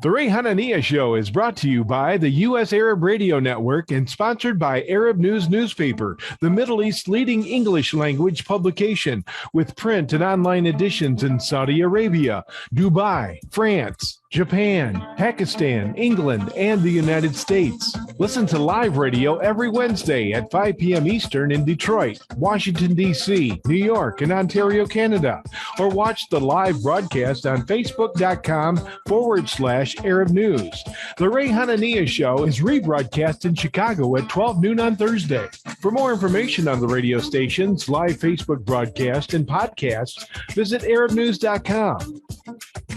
The Ray Hanania Show is brought to you by the U.S. Arab Radio Network and sponsored by Arab News Newspaper, the Middle East's leading English language publication, with print and online editions in Saudi Arabia, Dubai, France, Japan, Pakistan, England, and the United States. Listen to live radio every Wednesday at 5 p.m. Eastern in Detroit, Washington, D.C., New York, and Ontario, Canada. Or watch the live broadcast on Facebook.com/Arab News. The Ray Hanania Show is rebroadcast in Chicago at 12 noon on Thursday. For more information on the radio stations, live Facebook broadcast, and podcasts, visit ArabNews.com.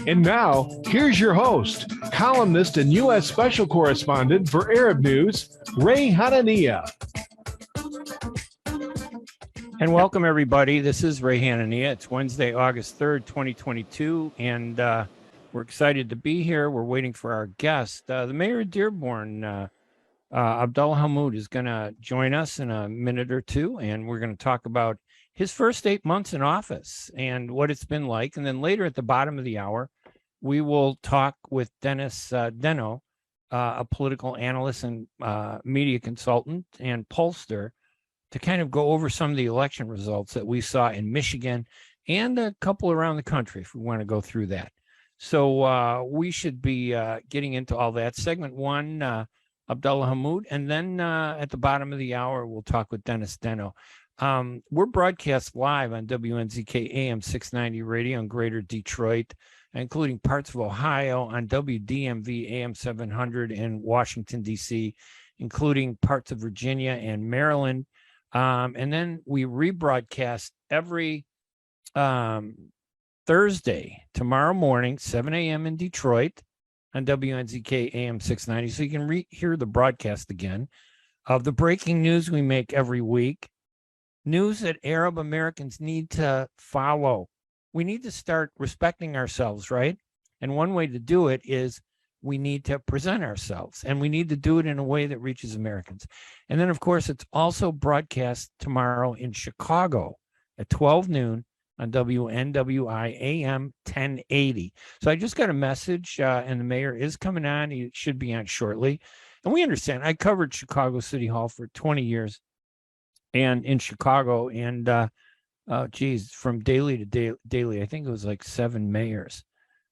And now, here's your host, columnist and U.S. Special Correspondent for Arab News, Ray Hanania. And welcome, everybody. This is Ray Hanania. It's Wednesday, August 3rd, 2022, and we're excited to be here. We're waiting for our guest. The mayor of Dearborn, Abdullah Hammoud, is going to join us in a minute or two, and we're going to talk about his first 8 months in office and what it's been like. And then later at the bottom of the hour, we will talk with Dennis Denno, a political analyst and media consultant and pollster, to kind of go over some of the election results that we saw in Michigan and a couple around the country, if we want to go through that. So we should be getting into all that. Segment one, Abdullah Hammoud, and then at the bottom of the hour, we'll talk with Dennis Denno. We're broadcast live on WNZK AM 690 radio in Greater Detroit, including parts of Ohio, on WDMV AM 700 in Washington, D.C., including parts of Virginia and Maryland. And then we rebroadcast every Thursday, tomorrow morning, 7 a.m. in Detroit on WNZK AM 690. So you can hear the broadcast again of the breaking news we make every week. News that Arab Americans need to follow. We need to start respecting ourselves, right? And one way to do it is we need to present ourselves, and we need to do it in a way that reaches Americans. And then, of course, it's also broadcast tomorrow in Chicago at 12 noon on WNWI AM 1080. So I just got a message, and the mayor is coming on. He should be on shortly. And we understand. I covered Chicago City Hall for 20 years. And in Chicago, and from daily to daily, I think it was like 7 mayors.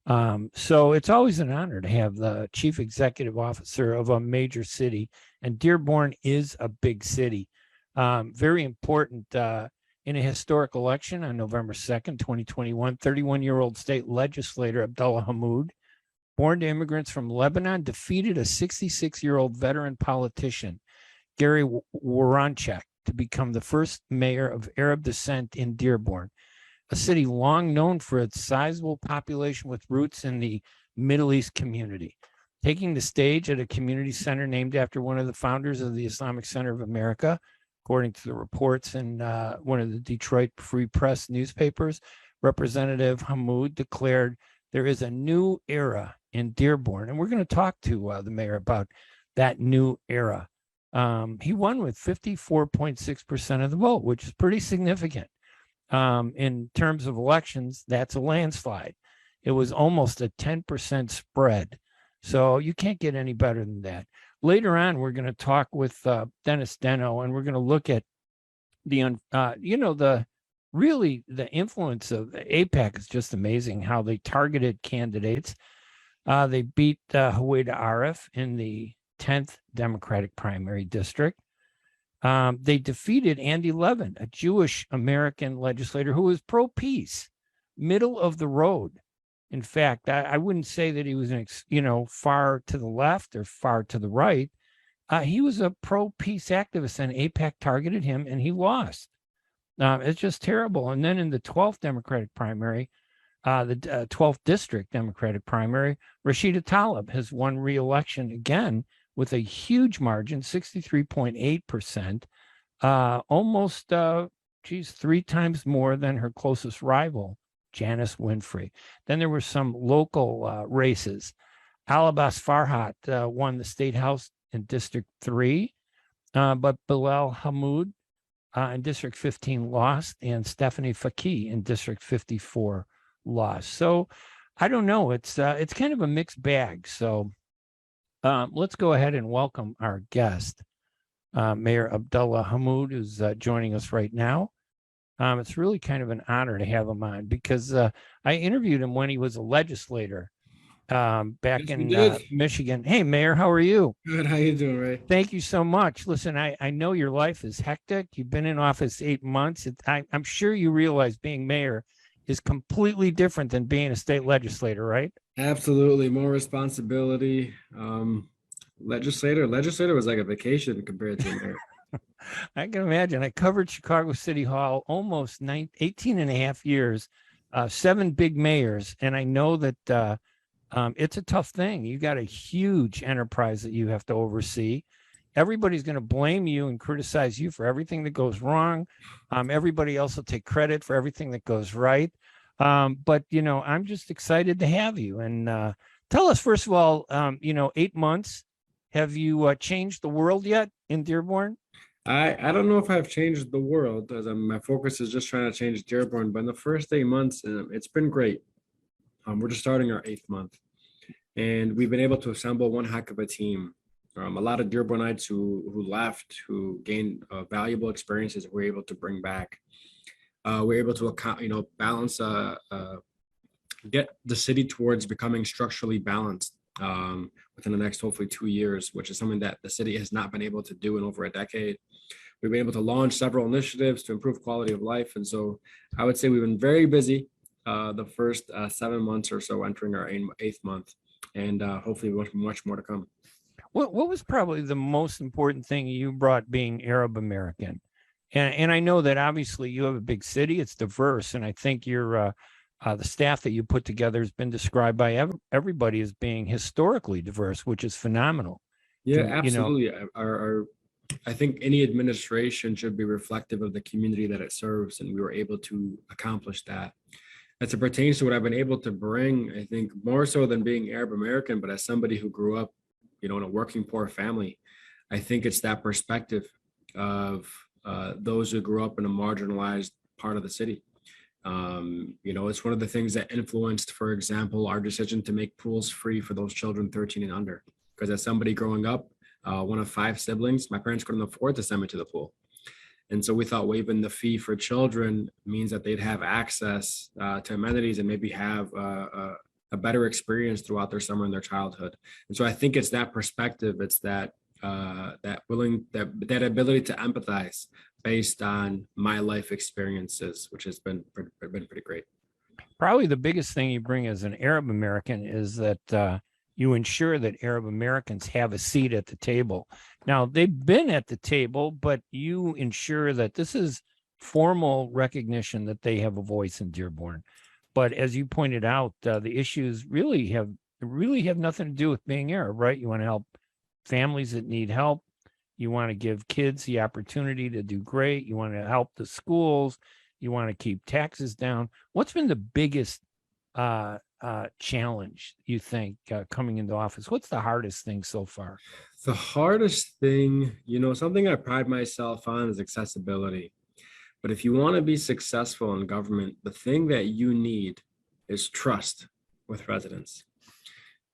So it's always an honor to have the chief executive officer of a major city, and Dearborn is a big city. Very important in a historic election on November 2nd, 2021. 31-year-old state legislator Abdullah Hammoud, born to immigrants from Lebanon, defeated a 66-year-old veteran politician, Gary Woronchek, to become the first mayor of Arab descent in Dearborn, a city long known for its sizable population with roots in the Middle East community. Taking the stage at a community center named after one of the founders of the Islamic Center of America, according to the reports in one of the Detroit Free Press newspapers, Representative Hammoud declared there is a new era in Dearborn. And we're going to talk to the mayor about that new era. He won with 54.6% of the vote, which is pretty significant. In terms of elections, that's a landslide. It was almost a 10% spread. So you can't get any better than that. Later on, we're going to talk with Dennis Denno, and we're going to look at the influence of AIPAC is just amazing, how they targeted candidates. They beat Huwaida Arif in the 10th Democratic primary district. They defeated Andy Levin, a Jewish American legislator who was pro-peace, middle of the road. In fact, I wouldn't say that he was, far to the left or far to the right. He was a pro-peace activist, and AIPAC targeted him, and he lost. It's just terrible. And then in the 12th Democratic primary, the 12th District Democratic primary, Rashida Tlaib has won re-election again with a huge margin, 63.8%, almost, 3 times more than her closest rival, Janice Winfrey. Then there were some local races. Alabas Farhat won the State House in District 3, but Bilal Hammoud in District 15 lost, and Stephanie Faki in District 54 lost. So I don't know. It's kind of a mixed bag. So let's go ahead and welcome our guest, Mayor Abdullah Hammoud, who's joining us right now. It's really kind of an honor to have him on because I interviewed him when he was a legislator back Yes, we in did. Michigan. Hey, Mayor, how are you? Good. How you doing, Ray? Thank you so much. Listen, I know your life is hectic. You've been in office 8 months. I'm sure you realize being mayor is completely different than being a state legislator, right? Absolutely. More responsibility. Legislator was like a vacation compared to mayor. I can imagine. I covered Chicago City Hall almost 18 and a half years, 7 big mayors. And I know that it's a tough thing. You got a huge enterprise that you have to oversee. Everybody's going to blame you and criticize you for everything that goes wrong. Everybody else will take credit for everything that goes right. But, I'm just excited to have you. And tell us, first of all, 8 months. Have you changed the world yet in Dearborn? I don't know if I've changed the world, as my focus is just trying to change Dearborn. But in the first 8 months, it's been great. We're just starting our 8th month, and we've been able to assemble one heck of a team. A lot of Dearbornites who left, who gained valuable experiences, we're able to bring back. We're able to balance, get the city towards becoming structurally balanced within the next hopefully 2 years, which is something that the city has not been able to do in over a decade. We've been able to launch several initiatives to improve quality of life, and so I would say we've been very busy the first 7 months or so, entering our 8th month, and hopefully much more to come. What was probably the most important thing you brought being Arab American? And I know that obviously you have a big city, it's diverse, and I think your the staff that you put together has been described by everybody as being historically diverse, which is phenomenal. Yeah, absolutely. I think any administration should be reflective of the community that it serves, and we were able to accomplish that. As it pertains to what I've been able to bring, I think more so than being Arab American, but as somebody who grew up, in a working poor family, I think it's that perspective of those who grew up in a marginalized part of the city. It's one of the things that influenced, for example, our decision to make pools free for those children 13 and under. Because as somebody growing up, one of 5 siblings, my parents couldn't afford to send me to the pool. And so we thought waiving the fee for children means that they'd have access to amenities and maybe have a better experience throughout their summer and their childhood. And so I think it's that perspective, it's that ability to empathize based on my life experiences, which has been pretty great. Probably the biggest thing you bring as an Arab American is that you ensure that Arab Americans have a seat at the table. Now, they've been at the table, but you ensure that this is formal recognition that they have a voice in Dearborn. But as you pointed out, the issues really have nothing to do with being Arab, right? You want to help families that need help. You want to give kids the opportunity to do great. You want to help the schools. You want to keep taxes down. What's been the biggest challenge, you think, coming into office? What's the hardest thing so far? The hardest thing, something I pride myself on is accessibility. But if you want to be successful in government, the thing that you need is trust with residents.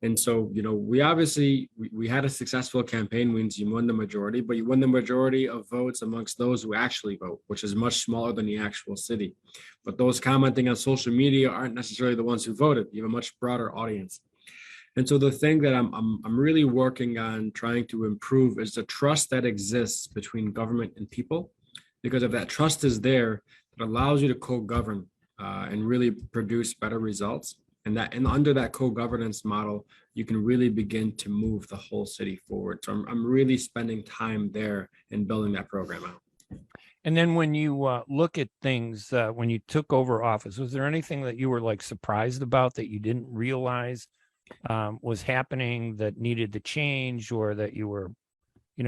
And so, we obviously, we had a successful campaign, means you won the majority, but you won the majority of votes amongst those who actually vote, which is much smaller than the actual city. But those commenting on social media aren't necessarily the ones who voted. You have a much broader audience. And so the thing that I'm really working on trying to improve is the trust that exists between government and people. Because if that trust is there, it allows you to co-govern and really produce better results. And under that co-governance model, you can really begin to move the whole city forward. So I'm really spending time there and building that program out. And then when you look at things, when you took over office, was there anything that you were surprised about that you didn't realize was happening, that needed to change, or that you were,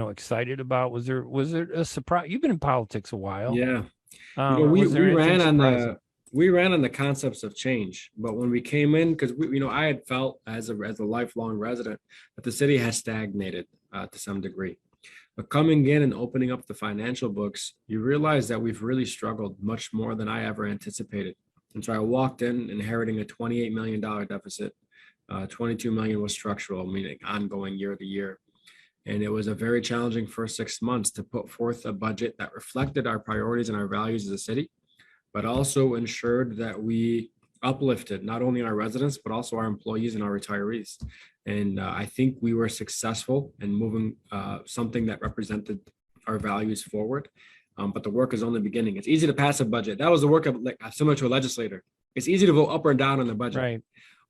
excited about? Was there a surprise? You've been in politics a while. Yeah. We ran on the concepts of change, but when we came in, because I had felt as a lifelong resident that the city has stagnated to some degree. But coming in and opening up the financial books, you realize that we've really struggled much more than I ever anticipated. And so I walked in inheriting a $28 million deficit. 22 million was structural, meaning ongoing year to year. And it was a very challenging first 6 months to put forth a budget that reflected our priorities and our values as a city, but also ensured that we uplifted not only our residents, but also our employees and our retirees. And I think we were successful in moving something that represented our values forward. But the work is only beginning. It's easy to pass a budget. That was the work of similar to a legislator. It's easy to vote up or down on the budget. Right.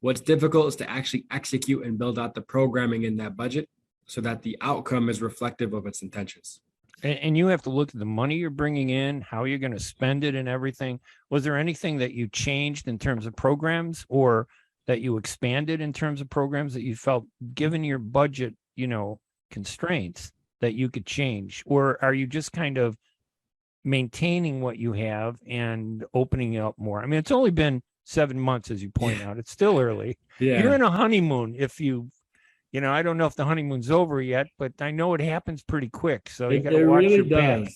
What's difficult is to actually execute and build out the programming in that budget so that the outcome is reflective of its intentions. And you have to look at the money you're bringing in, how you're going to spend it and everything. Was there anything that you changed in terms of programs or that you expanded in terms of programs that you felt, given your budget, constraints, that you could change? Or are you just kind of maintaining what you have and opening up more? I mean, it's only been 7 months, as you point out. It's still early. Yeah. You're in a honeymoon. I don't know if the honeymoon's over yet, but I know it happens pretty quick. So you got to watch your back.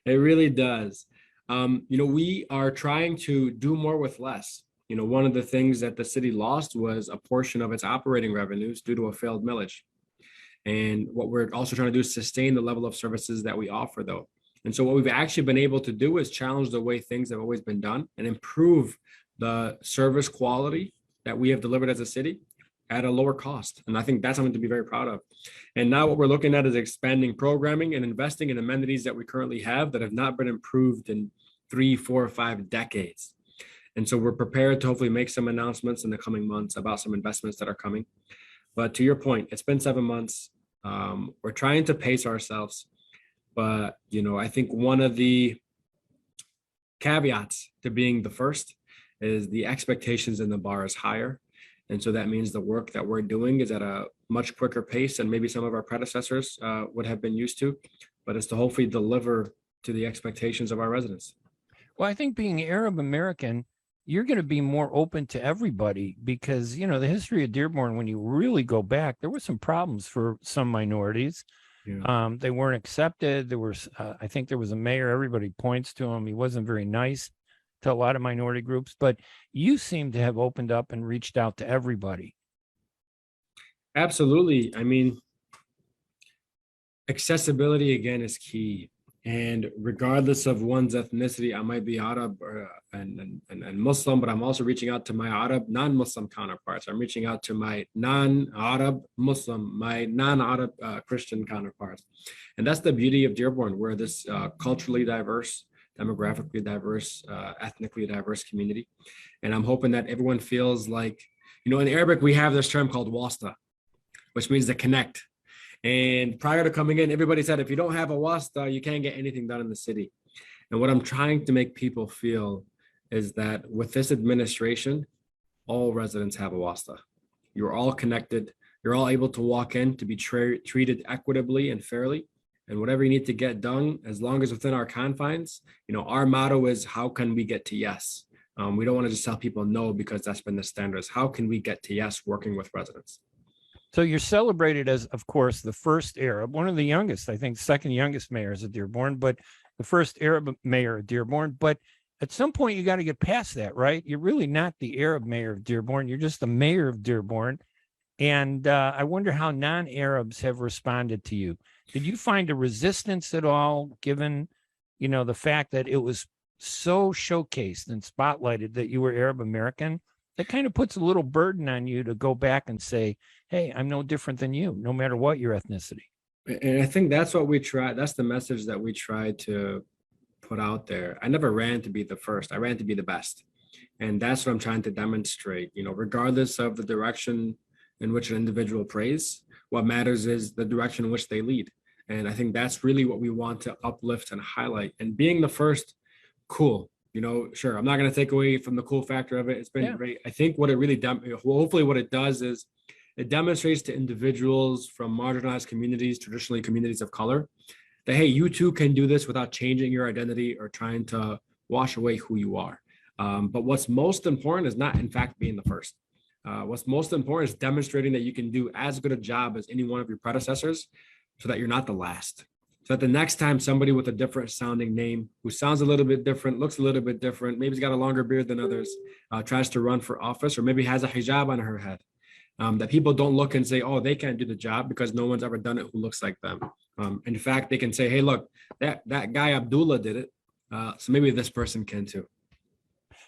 It really does. We are trying to do more with less. One of the things that the city lost was a portion of its operating revenues due to a failed millage. And what we're also trying to do is sustain the level of services that we offer, though. And so what we've actually been able to do is challenge the way things have always been done and improve the service quality that we have delivered as a city at a lower cost. And I think that's something to be very proud of. And now what we're looking at is expanding programming and investing in amenities that we currently have that have not been improved in 3, 4, 5 decades. And so we're prepared to hopefully make some announcements in the coming months about some investments that are coming. But to your point, it's been 7 months. We're trying to pace ourselves. But, I think one of the caveats to being the first is the expectations in the bar is higher. And so that means the work that we're doing is at a much quicker pace than maybe some of our predecessors would have been used to, but it's to hopefully deliver to the expectations of our residents. Well, I think being Arab American, you're going to be more open to everybody because, the history of Dearborn, when you really go back, there were some problems for some minorities. Yeah. They weren't accepted. I think there was a mayor, everybody points to him. He wasn't very nice to a lot of minority groups, but you seem to have opened up and reached out to everybody. Absolutely. I mean, accessibility again is key. And regardless of one's ethnicity, I might be Arab and Muslim, but I'm also reaching out to my Arab non-Muslim counterparts. I'm reaching out to my non-Arab Muslim, my non-Arab Christian counterparts. And that's the beauty of Dearborn. We're this culturally diverse, demographically diverse, ethnically diverse community. And I'm hoping that everyone feels like, in Arabic, we have this term called wasta, which means to connect. And prior to coming in, everybody said, if you don't have a wasta, you can't get anything done in the city. And what I'm trying to make people feel is that with this administration, all residents have a wasta. You're all connected. You're all able to walk in to be treated equitably and fairly. And whatever you need to get done, as long as within our confines, our motto is, how can we get to yes? We don't want to just tell people no, because that's been the standards. How can we get to yes working with residents? So you're celebrated as, of course, the first Arab, one of the youngest, I think, second youngest mayors of Dearborn, but the first Arab mayor of Dearborn. But at some point, you got to get past that, right? You're really not the Arab mayor of Dearborn. You're just the mayor of Dearborn. And I wonder how non-Arabs have responded to you. Did you find a resistance at all, given, the fact that it was so showcased and spotlighted that you were Arab American? That kind of puts a little burden on you to go back and say, hey, I'm no different than you, no matter what your ethnicity. And I think that's what we try. That's the message that we try to put out there. I never ran to be the first. I ran to be the best. And that's what I'm trying to demonstrate, regardless of the direction in which an individual prays, what matters is the direction in which they lead. And I think that's really what we want to uplift and highlight. And being the first, cool. Sure, I'm not going to take away from the cool factor of it. It's been great. I think what it really, hopefully what it does is it demonstrates to individuals from marginalized communities, traditionally communities of color, that, hey, you too can do this without changing your identity or trying to wash away who you are. But what's most important is not, in fact, being the first. What's most important is demonstrating that you can do as good a job as any one of your predecessors so that you're not the last. So that the next time somebody with a different sounding name, who sounds a little bit different, looks a little bit different, maybe he's got a longer beard than others, tries to run for office, or maybe has a hijab on her head, that people don't look and say, oh, they can't do the job because no one's ever done it who looks like them. In fact, they can say, hey, look, that guy Abdullah did it. So maybe this person can too.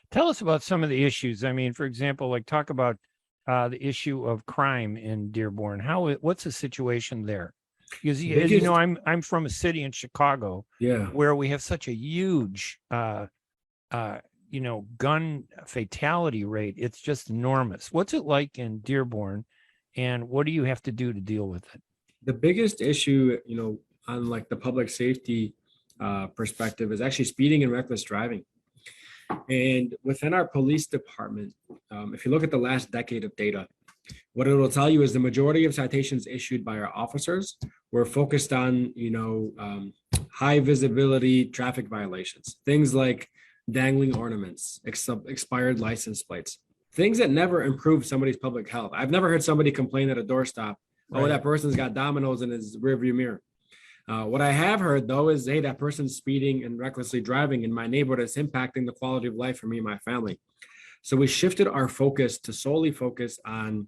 Tell us about some of the issues. I mean, for example, like talk about the issue of crime in Dearborn. What's the situation there? Because as you know, I'm from a city in Chicago, where we have such a huge, gun fatality rate. It's just enormous. What's it like in Dearborn, and what do you have to do to deal with it? The biggest issue, on like the public safety perspective, is actually speeding and reckless driving. And within our police department, if you look at the last decade of data, what it will tell you is the majority of citations issued by our officers were focused on, high visibility traffic violations, things like dangling ornaments, expired license plates, things that never improve somebody's public health. I've never heard somebody complain at a doorstop, oh, that person's got dominoes in his rearview mirror. What I have heard, though, is, hey, that person's speeding and recklessly driving in my neighborhood. It's impacting the quality of life for me and my family. So we shifted our focus to solely focus on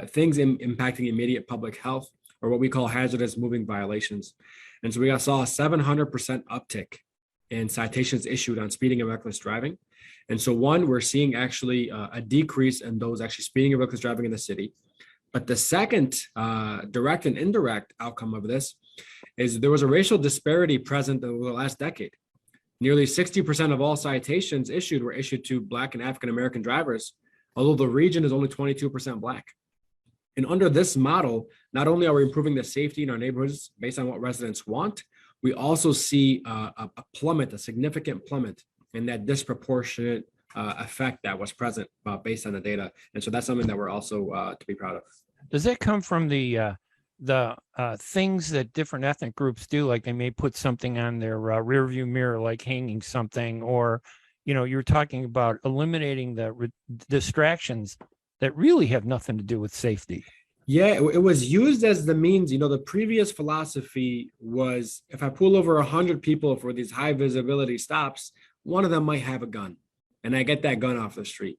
things impacting immediate public health, or what we call hazardous moving violations. And so we saw a 700% uptick in citations issued on speeding and reckless driving. And so we're seeing actually a decrease in those actually speeding and reckless driving in the city. But the second direct and indirect outcome of this is there was a racial disparity present over the last decade. Nearly 60% of all citations issued were issued to Black and African-American drivers, although the region is only 22% Black. And under this model, not only are we improving the safety in our neighborhoods based on what residents want, we also see a significant plummet in that disproportionate effect that was present based on the data. And so that's something that we're also to be proud of. Does that come from the things that different ethnic groups do? Like they may put something on their rear view mirror, like hanging something, or, you're talking about eliminating the distractions that really have nothing to do with safety. Yeah, it was used as the means. The previous philosophy was, if I pull over 100 people for these high visibility stops, one of them might have a gun, and I get that gun off the street.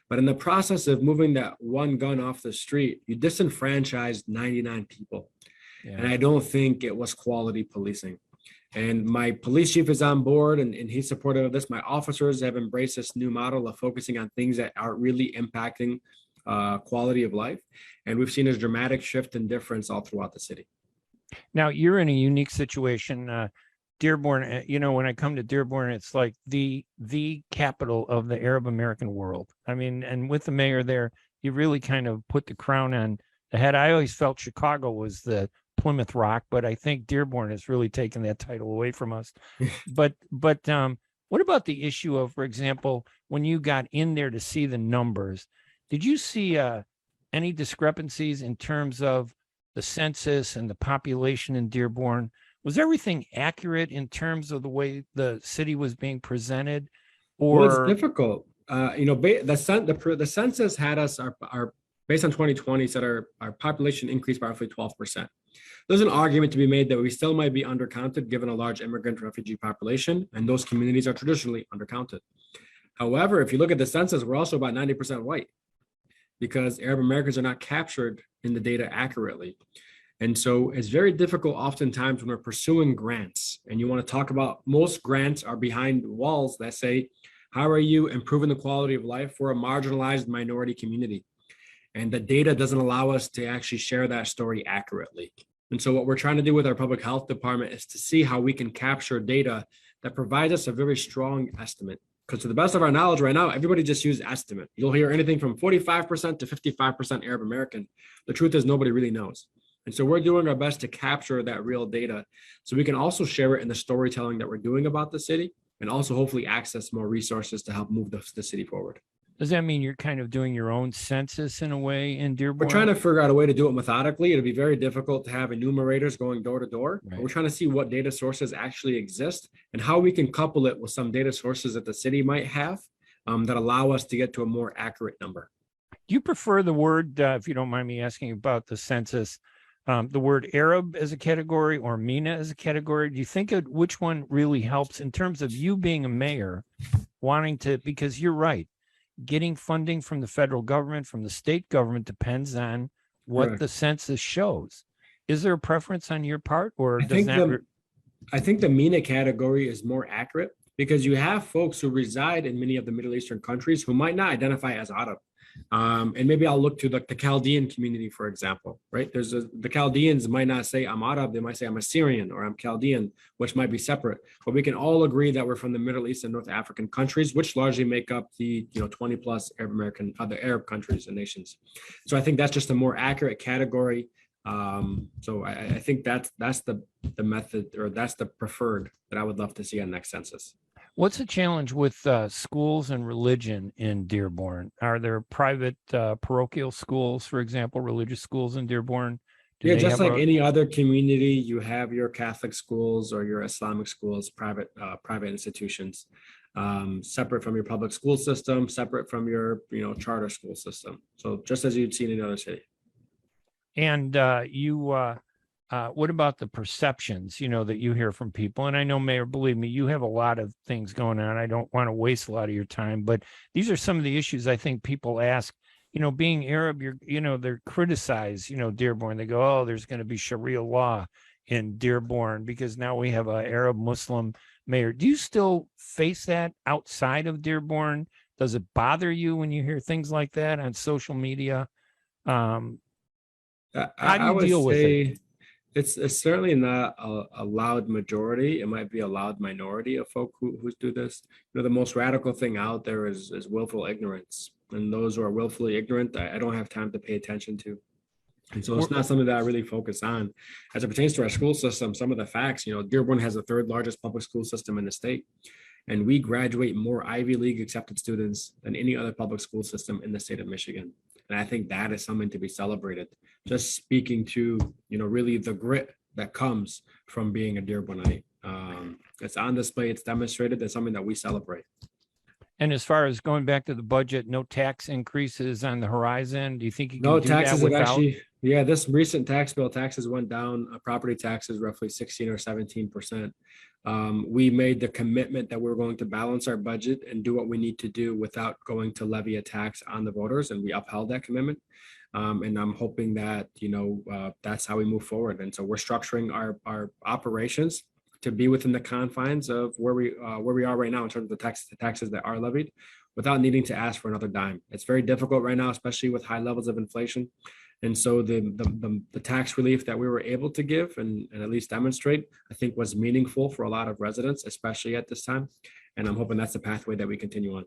But in the process of moving that one gun off the street, you disenfranchised 99 people. Yeah. And I don't think it was quality policing. And my police chief is on board, and he's supportive of this. My officers have embraced this new model of focusing on things that are really impacting quality of life. And we've seen a dramatic shift in difference all throughout the city. Now, you're in a unique situation. Dearborn, when I come to Dearborn, it's like the capital of the Arab American world. I mean, and with the mayor there, you really kind of put the crown on the head. I always felt Chicago was the Plymouth Rock, but I think Dearborn has really taken that title away from us. But what about the issue of, for example, when you got in there to see the numbers, did you see any discrepancies in terms of the census and the population in Dearborn? Was everything accurate in terms of the way the city was being presented? Or well, it's difficult. The census had us, our based on 2020, said our population increased by roughly 12%. There's an argument to be made that we still might be undercounted given a large immigrant refugee population, and those communities are traditionally undercounted. However, if you look at the census, we're also about 90% white, because Arab Americans are not captured in the data accurately. And so it's very difficult oftentimes when we're pursuing grants, and you want to talk about, most grants are behind walls that say, how are you improving the quality of life for a marginalized minority community? And the data doesn't allow us to actually share that story accurately. And so what we're trying to do with our public health department is to see how we can capture data that provides us a very strong estimate. Because to the best of our knowledge right now, everybody just uses estimate. You'll hear anything from 45% to 55% Arab American. The truth is nobody really knows. And so we're doing our best to capture that real data so we can also share it in the storytelling that we're doing about the city, and also hopefully access more resources to help move the city forward. Does that mean you're kind of doing your own census in a way in Dearborn? We're trying to figure out a way to do it methodically. It'll be very difficult to have enumerators going door to door. Right. But we're trying to see what data sources actually exist and how we can couple it with some data sources that the city might have that allow us to get to a more accurate number. Do you prefer the word, if you don't mind me asking about the census, the word Arab as a category or MENA as a category? Do you think which one really helps in terms of you being a mayor, wanting to, because you're right, getting funding from the federal government, from the state government depends on what Correct. the census shows. Is there a preference on your part, or I does think that? I think the MENA category is more accurate because you have folks who reside in many of the Middle Eastern countries who might not identify as Arab. And maybe I'll look to the Chaldean community, for example, right? The Chaldeans might not say I'm Arab, they might say I'm Assyrian or I'm Chaldean, which might be separate. But we can all agree that we're from the Middle East and North African countries, which largely make up the 20 plus other Arab countries and nations. So I think that's just a more accurate category. So I think that's the method, or that's the preferred that I would love to see on next census. What's the challenge with schools and religion in Dearborn? Are there private parochial schools, for example, religious schools in Dearborn? Yeah, just like any other community, you have your Catholic schools or your Islamic schools, private institutions, separate from your public school system, separate from your charter school system. So just as you'd seen in other cities. And what about the perceptions, that you hear from people? And I know, Mayor, believe me, you have a lot of things going on. I don't want to waste a lot of your time, but these are some of the issues I think people ask. Being Arab, they're criticized, Dearborn. They go, oh, there's going to be Sharia law in Dearborn because now we have an Arab Muslim mayor. Do you still face that outside of Dearborn? Does it bother you when you hear things like that on social media? How do you deal with it? It's certainly not a loud majority. It might be a loud minority of folk who do this. The most radical thing out there is willful ignorance. And those who are willfully ignorant, I don't have time to pay attention to. And so it's not something that I really focus on. As it pertains to our school system, some of the facts, Dearborn has the third largest public school system in the state. And we graduate more Ivy League accepted students than any other public school system in the state of Michigan. And I think that is something to be celebrated. Just speaking to, really the grit that comes from being a Dearbornite. It's on display, it's demonstrated. That's something that we celebrate. And as far as going back to the budget, no tax increases on the horizon. Do you think you can no do taxes that without? Actually, yeah, this recent tax bill, taxes went down. Property taxes roughly 16 or 17%. We made the commitment that we're going to balance our budget and do what we need to do without going to levy a tax on the voters, and we upheld that commitment. And I'm hoping that that's how we move forward. And so we're structuring our operations to be within the confines of where we are right now in terms of the taxes that are levied, without needing to ask for another dime. It's very difficult right now, especially with high levels of inflation. And so the tax relief that we were able to give and at least demonstrate, I think, was meaningful for a lot of residents, especially at this time. And I'm hoping that's the pathway that we continue on.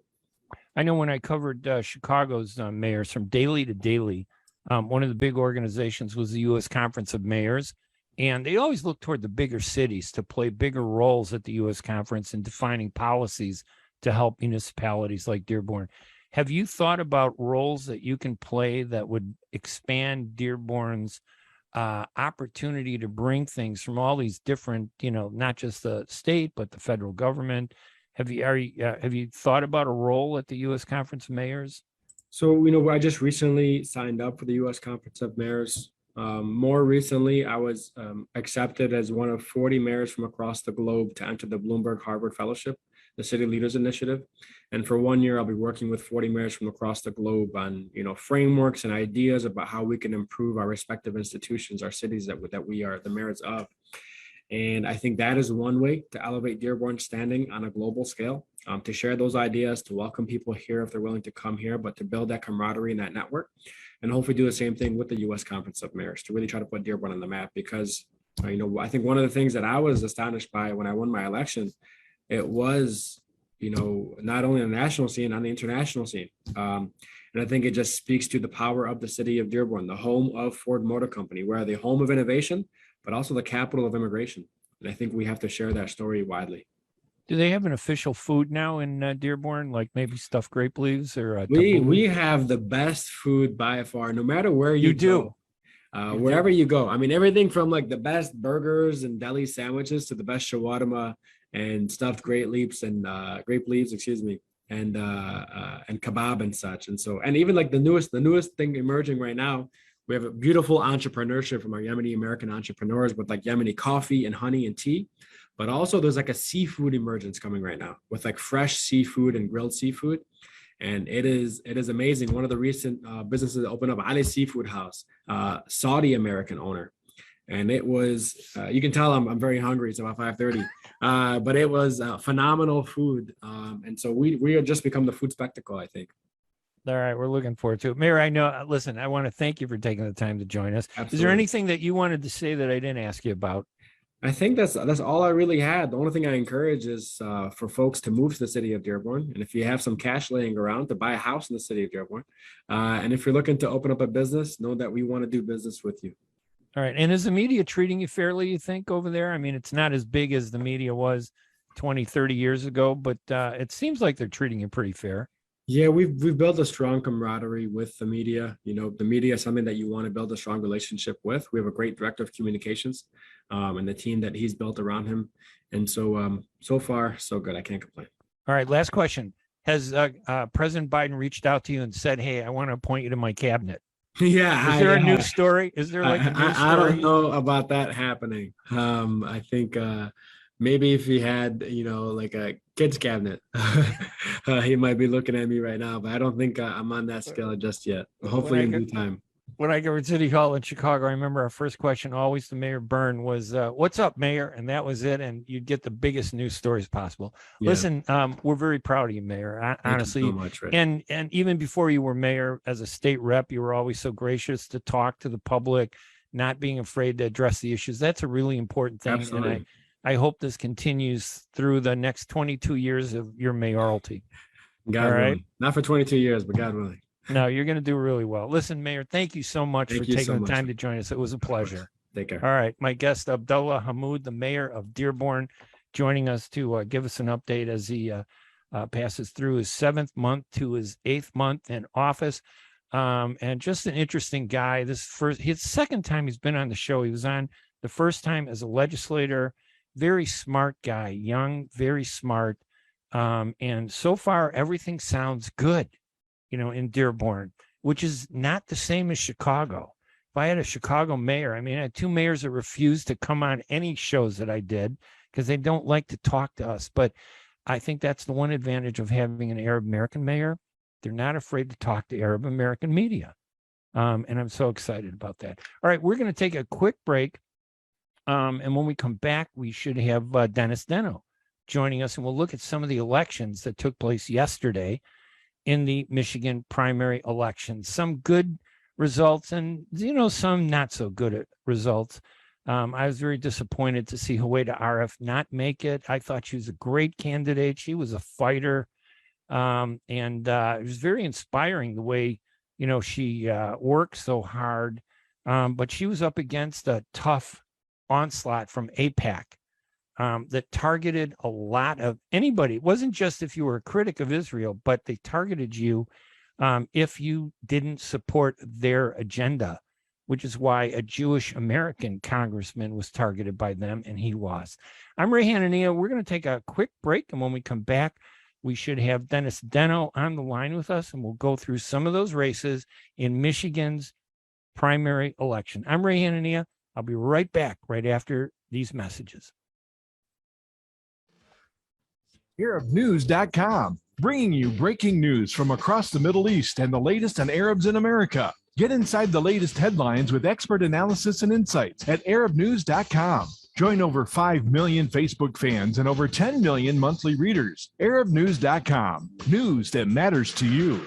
I know when I covered Chicago's mayors from daily to daily, one of the big organizations was the U.S. Conference of Mayors. And they always look toward the bigger cities to play bigger roles at the U.S. conference in defining policies to help municipalities like Dearborn. Have you thought about roles that you can play that would expand Dearborn's opportunity to bring things from all these different, not just the state, but the federal government? Have you thought about a role at the U.S. Conference of Mayors? So, I just recently signed up for the U.S. Conference of Mayors. More recently, I was accepted as one of 40 mayors from across the globe to enter the Bloomberg Harvard Fellowship, the City Leaders Initiative. And for 1 year, I'll be working with 40 mayors from across the globe on, frameworks and ideas about how we can improve our respective institutions, our cities that we are the mayors of. And I think that is one way to elevate Dearborn's standing on a global scale, to share those ideas, to welcome people here if they're willing to come here, but to build that camaraderie and that network. And hopefully do the same thing with the U.S. Conference of Mayors to really try to put Dearborn on the map. Because, I think one of the things that I was astonished by when I won my election, it was, not only on the national scene, on the international scene. And I think it just speaks to the power of the city of Dearborn, the home of Ford Motor Company. We're the home of innovation, but also the capital of immigration. And I think we have to share that story widely. Do they have an official food now in Dearborn, like maybe stuffed grape leaves or we have the best food by far, no matter where you do. Go, wherever you go. I mean, everything from like the best burgers and deli sandwiches to the best shawarma and stuffed grape leaves, and and kebab and such. And so, and even like the newest thing emerging right now, We have a beautiful entrepreneurship from our Yemeni American entrepreneurs with like Yemeni coffee and honey and tea. But also there's like a seafood emergence coming right now with like fresh seafood and grilled seafood. And it is amazing. One of the recent businesses that opened up, Ali Seafood House, Saudi American owner. And it was, you can tell I'm very hungry. It's about 5:30, but it was phenomenal food. And so we have just become the food spectacle, I think. All right, we're looking forward to it. Mayor, I know, listen, I want to thank you for taking the time to join us. Absolutely. Is there anything that you wanted to say that I didn't ask you about? I think that's all I really had. The only thing I encourage is for folks to move to the city of Dearborn. And if you have some cash laying around, to buy a house in the city of Dearborn. And if you're looking to open up a business, know that we want to do business with you. All right. And is the media treating you fairly, you think, over there? I mean, it's not as big as the media was 20, 30 years ago, but it seems like they're treating you pretty fair. Yeah, we've built a strong camaraderie with the media. You know, the media is something that you want to build a strong relationship with. We have a great director of communications and the team that he's built around him. And so, so far, so good. I can't complain. All right. Last question. Has President Biden reached out to you and said, hey, I want to appoint you to my cabinet? Yeah. Is there a news story? Is there like a news story? I don't know about that happening. I think maybe if he had, you know, like a kids cabinet, he might be looking at me right now, but I don't think I'm on that scale just yet. Hopefully in due time. When I covered City Hall in Chicago, I remember our first question always to Mayor Byrne was, what's up, Mayor? And that was it. And you'd get the biggest news stories possible. Yeah. Listen, we're very proud of you, Mayor, honestly. Thank you so much, Rick. And even before you were mayor, as a state rep, you were always so gracious to talk to the public, not being afraid to address the issues. That's a really important thing. Absolutely. And I hope this continues through the next 22 years of your mayoralty. God willing. Not for 22 years, but God willing. No, you're going to do really well. Listen, Mayor, thank you so much for taking the time to join us. It was a pleasure. Take care. All right. My guest, Abdullah Hammoud, the mayor of Dearborn, joining us to give us an update as he passes through his 7th month to his 8th month in office. And just an interesting guy. His second time he's been on the show. He was on the first time as a legislator. Very smart guy, young, very smart. And so far, everything sounds good, you know, in Dearborn, which is not the same as Chicago. If I had a Chicago mayor, I mean, I had 2 mayors that refused to come on any shows that I did because they don't like to talk to us. But I think that's the one advantage of having an Arab American mayor. They're not afraid to talk to Arab American media. And I'm so excited about that. All right, we're going to take a quick break. And when we come back, we should have Dennis Denno joining us, and we'll look at some of the elections that took place yesterday in the Michigan primary elections. Some good results and, you know, some not so good results. I was very disappointed to see Huwaida Arif not make it. I thought she was a great candidate. She was a fighter. And it was very inspiring the way, you know, she worked so hard. But she was up against a tough onslaught from AIPAC that targeted a lot of anybody. It wasn't just if you were a critic of Israel, but they targeted you if you didn't support their agenda, which is why a Jewish American congressman was targeted by them and he lost. I'm Ray Hanania. We're going to take a quick break. And when we come back, we should have Dennis Denno on the line with us, and we'll go through some of those races in Michigan's primary election. I'm Ray Hanania. I'll be right back right after these messages. ArabNews.com, bringing you breaking news from across the Middle East and the latest on Arabs in America. Get inside the latest headlines with expert analysis and insights at ArabNews.com. Join over 5 million Facebook fans and over 10 million monthly readers. ArabNews.com, news that matters to you.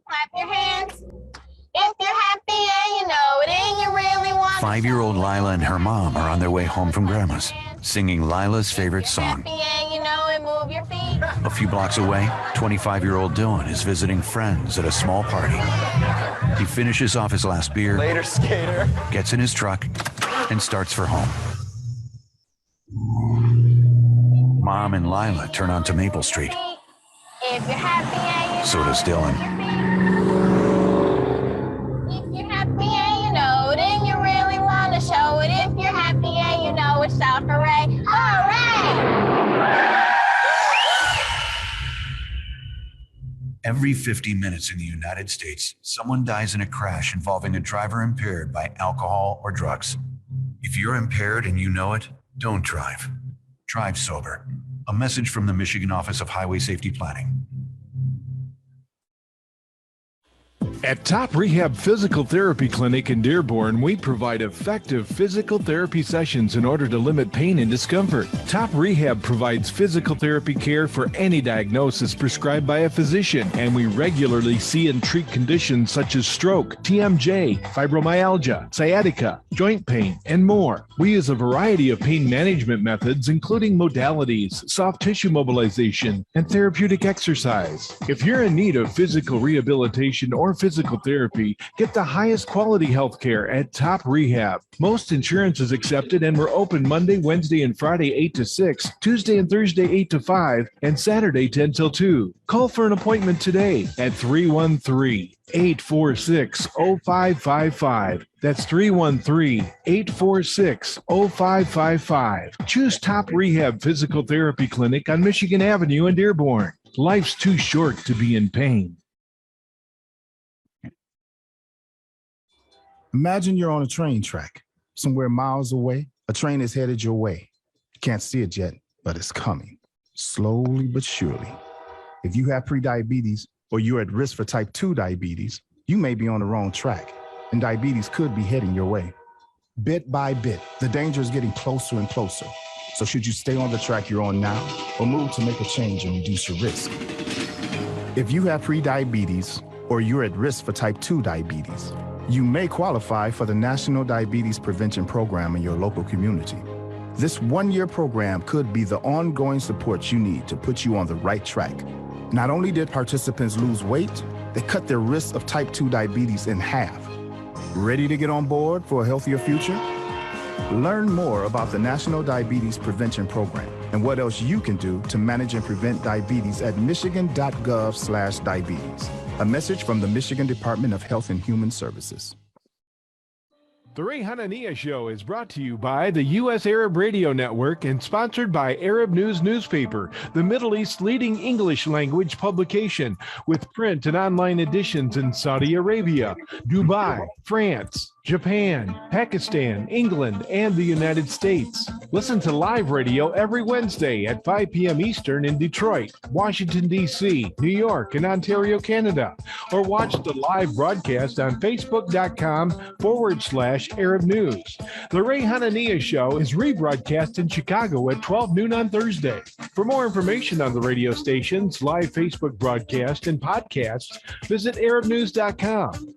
Clap your hands. If you're happy and you know it and you really want it. 5-year-old Lila and her mom are on their way home from Grandma's, singing Lila's favorite song. Happy and you know it, move your feet. A few blocks away, 25-year-old Dylan is visiting friends at a small party. He finishes off his last beer, later, skater, gets in his truck, and starts for home. Mom and Lila turn onto Maple Street. If you're happy and you So does Dylan. If you're happy and you know it and you really want to show it. If you're happy and you know it, shout hooray, hooray! Every 50 minutes in the United States, someone dies in a crash involving a driver impaired by alcohol or drugs. If you're impaired and you know it, don't drive. Drive sober. A message from the Michigan Office of Highway Safety Planning. At Top Rehab Physical Therapy Clinic in Dearborn, we provide effective physical therapy sessions in order to limit pain and discomfort. Top Rehab provides physical therapy care for any diagnosis prescribed by a physician, and we regularly see and treat conditions such as stroke, TMJ, fibromyalgia, sciatica, joint pain, and more. We use a variety of pain management methods, including modalities, soft tissue mobilization, and therapeutic exercise. If you're in need of physical rehabilitation or physical therapy, get the highest quality health care at Top Rehab. Most insurance is accepted, and we're open Monday, Wednesday, and Friday 8 to 6, Tuesday and Thursday 8 to 5, and Saturday 10 till 2. Call for an appointment today at 313-846-0555. That's 313-846-0555. Choose Top Rehab Physical Therapy Clinic on Michigan Avenue in Dearborn. Life's too short to be in pain. Imagine you're on a train track, somewhere miles away. A train is headed your way. You can't see it yet, but it's coming, slowly but surely. If you have prediabetes or you're at risk for type 2 diabetes, you may be on the wrong track, and diabetes could be heading your way. Bit by bit, the danger is getting closer and closer. So should you stay on the track you're on now or move to make a change and reduce your risk? If you have prediabetes or you're at risk for type 2 diabetes, you may qualify for the National Diabetes Prevention Program in your local community. This one-year program could be the ongoing support you need to put you on the right track. Not only did participants lose weight, they cut their risk of type 2 diabetes in half. Ready to get on board for a healthier future? Learn more about the National Diabetes Prevention Program and what else you can do to manage and prevent diabetes at michigan.gov/diabetes. A message from the Michigan Department of Health and Human Services. The Ray Hanania Show is brought to you by the U.S. Arab Radio Network and sponsored by Arab News Newspaper, the Middle East's leading English language publication, with print and online editions in Saudi Arabia, Dubai, France, Japan, Pakistan, England, and the United States. Listen to live radio every Wednesday at 5 p.m. Eastern in Detroit, Washington, D.C., New York, and Ontario, Canada. Or watch the live broadcast on Facebook.com/Arab News. The Ray Hanania Show is rebroadcast in Chicago at 12 noon on Thursday. For more information on the radio stations, live Facebook broadcast, and podcasts, visit ArabNews.com.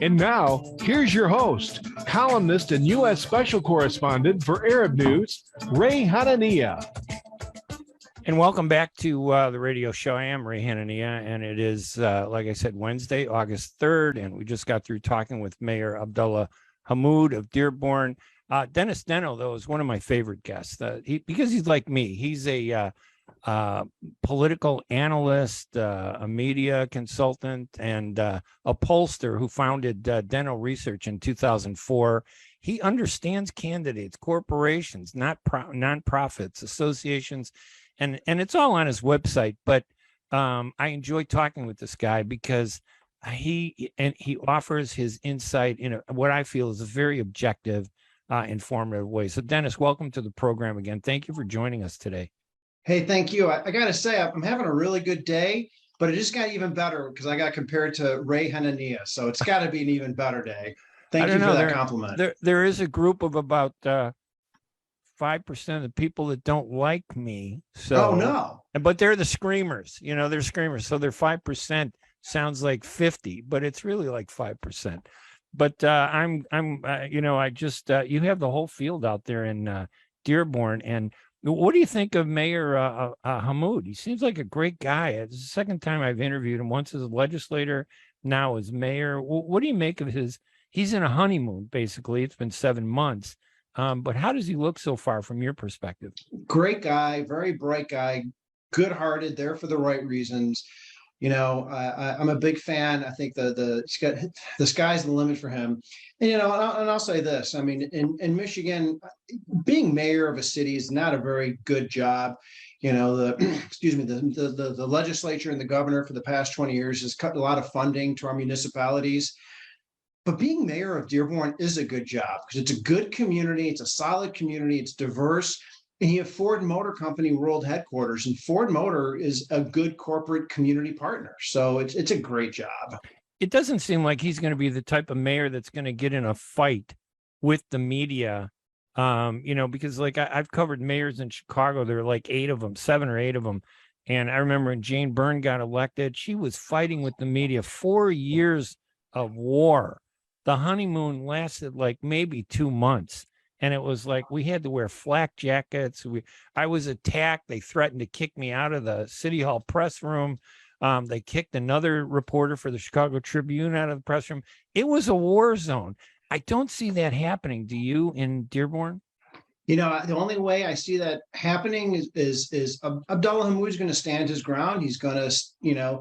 And now, here's your host, columnist and U.S. Special Correspondent for Arab News, Ray Hanania. And welcome back to the radio show. I am Ray Hanania, and it is, like I said, Wednesday, August 3rd, and we just got through talking with Mayor Abdullah Hammoud of Dearborn. Dennis Denno, though, is one of my favorite guests because he's like me. He's a political analyst, a media consultant, and a pollster who founded Denno Research in 2004. He understands candidates, corporations, nonprofits, associations, and it's all on his website. But I enjoy talking with this guy because he offers his insight in what I feel is a very objective, informative way. So, Dennis, welcome to the program again. Thank you for joining us today. Hey, thank you. I got to say, I'm having a really good day, but it just got even better because I got compared to Ray Hanania. So it's got to be an even better day. Thank you for that compliment. There is a group of about 5% of the people that don't like me. So, oh, no. But they're the screamers. They're screamers. So their 5% sounds like 50, but it's really like 5%. But I just you have the whole field out there in Dearborn. And what do you think of Mayor Hamud? He seems like a great guy. It's the second time I've interviewed him, once as a legislator, now as mayor. What do you make of he's in a honeymoon, basically. It's been 7 months. But how does he look so far from your perspective? Great guy, very bright guy, good-hearted, there for the right reasons. I'm a big fan. I think the sky's the limit for him. And, I'll say this. I mean, in Michigan, being mayor of a city is not a very good job. excuse me, the legislature and the governor for the past 20 years has cut a lot of funding to our municipalities. But being mayor of Dearborn is a good job because it's a good community. It's a solid community. It's diverse. And you have Ford Motor Company World Headquarters, and Ford Motor is a good corporate community partner. So it's a great job. It doesn't seem like he's going to be the type of mayor that's going to get in a fight with the media. Because like I've covered mayors in Chicago. There are like 7 or 8 of them. And I remember when Jane Byrne got elected, she was fighting with the media. 4 years of war. The honeymoon lasted like maybe 2 months. And it was like we had to wear flak jackets. I was attacked. They threatened to kick me out of the City Hall press room. They kicked another reporter for the Chicago Tribune out of the press room. It was a war zone. I don't see that happening. Do you in Dearborn? The only way I see that happening is Abdullah Hammoud is going to stand his ground. He's going to,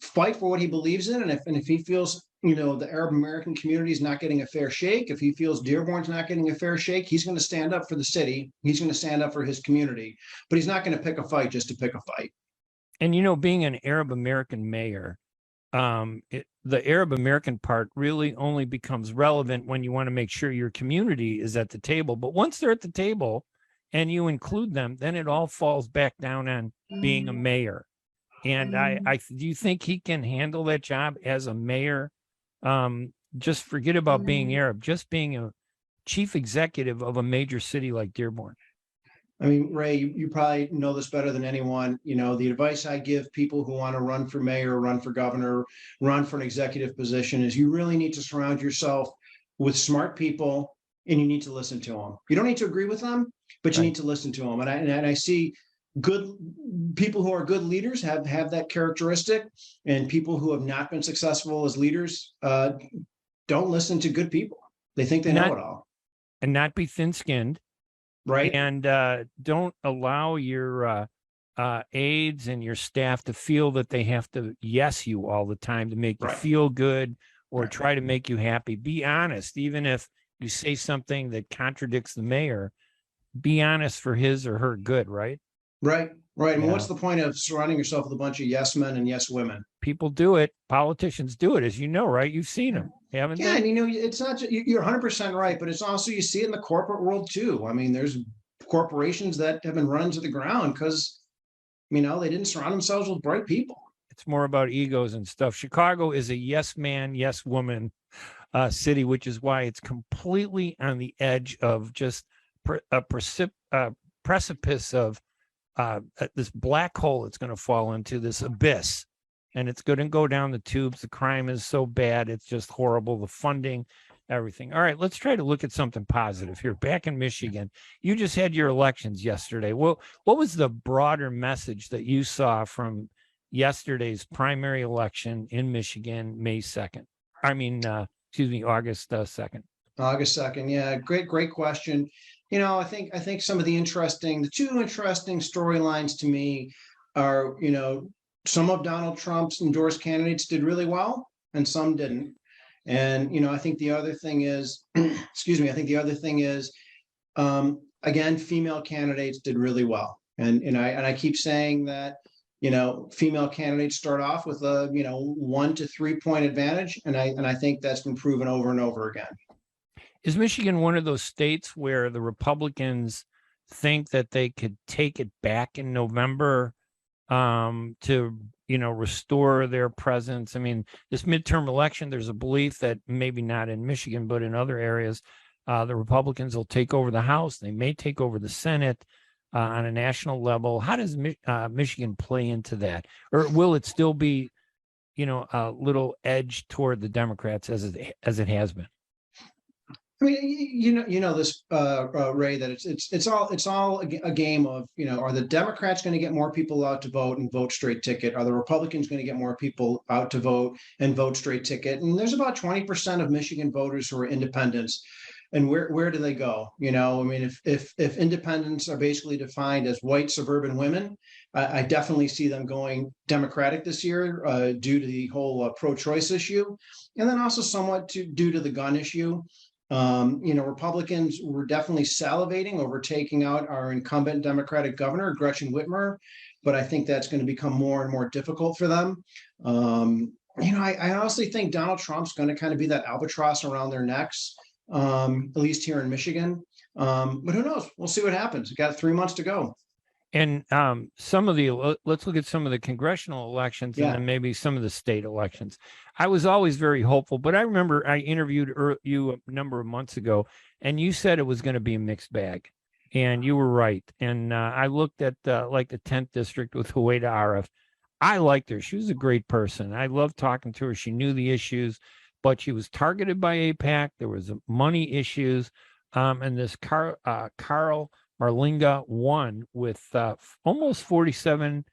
fight for what he believes in. And if he feels, the Arab American community is not getting a fair shake, if he feels Dearborn's not getting a fair shake, he's going to stand up for the city. He's going to stand up for his community, but he's not going to pick a fight just to pick a fight. And, being an Arab American mayor, the Arab American part really only becomes relevant when you want to make sure your community is at the table. But once they're at the table and you include them, then it all falls back down on being a mayor. And do you think he can handle that job as a mayor? Just forget about being Arab, just being a chief executive of a major city like Dearborn. I mean, Ray, you probably know this better than anyone. The advice I give people who want to run for mayor, run for governor, run for an executive position is you really need to surround yourself with smart people and you need to listen to them. You don't need to agree with them, but you need to listen to them. And I see good people who are good leaders have that characteristic, and people who have not been successful as leaders don't listen to good people. They think they know it all. And not be thin-skinned. Right. And don't allow your aides and your staff to feel that they have to yes you all the time to make you feel good or try to make you happy. Be honest. Even if you say something that contradicts the mayor, be honest for his or her good, right? Right. I mean, what's the point of surrounding yourself with a bunch of yes men and yes women? People do it. Politicians do it, as you know, right? You've seen them, haven't you? Yeah, and it's not just, you're 100% right, but it's also, you see it in the corporate world too. I mean, there's corporations that have been run to the ground because, they didn't surround themselves with bright people. It's more about egos and stuff. Chicago is a yes man, yes woman city, which is why it's completely on the edge of just a precipice of this black hole it's going to fall into, this abyss, and it's going to go down the tubes. The crime is so bad. It's just horrible. The funding, everything. All right, let's try to look at something positive here. Back in Michigan, you just had your elections yesterday. Well, what was the broader message that you saw from yesterday's primary election in Michigan, August 2nd? August 2nd. Yeah, great question. I think some of the two interesting storylines to me are, some of Donald Trump's endorsed candidates did really well and some didn't. And, I think the other thing is, again, female candidates did really well. And I keep saying that, female candidates start off with a, 1 to 3 point advantage. And I think that's been proven over and over again. Is Michigan one of those states where the Republicans think that they could take it back in November to, restore their presence? I mean, this midterm election, there's a belief that maybe not in Michigan, but in other areas, the Republicans will take over the House. They may take over the Senate on a national level. How does Michigan play into that? Or will it still be, a little edge toward the Democrats as it has been? I mean, this, Ray, that it's all a game of, are the Democrats going to get more people out to vote and vote straight ticket? Are the Republicans going to get more people out to vote and vote straight ticket? And there's about 20% of Michigan voters who are independents. And where do they go? If independents are basically defined as white suburban women, I definitely see them going Democratic this year due to the whole pro-choice issue, and then also somewhat due to the gun issue. Republicans were definitely salivating over taking out our incumbent Democratic governor, Gretchen Whitmer, but I think that's going to become more and more difficult for them. I honestly think Donald Trump's going to kind of be that albatross around their necks, at least here in Michigan. But who knows? We'll see what happens. We've got 3 months to go. And let's look at some of the congressional elections and then maybe some of the state elections. I was always very hopeful, but I remember I interviewed you a number of months ago, and you said it was going to be a mixed bag, and you were right. And I looked at like the 10th district with Huwaida Arif. I liked her. She was a great person. I loved talking to her. She knew the issues, but she was targeted by AIPAC. There was money issues, and this Carl Marlinga won with almost 48%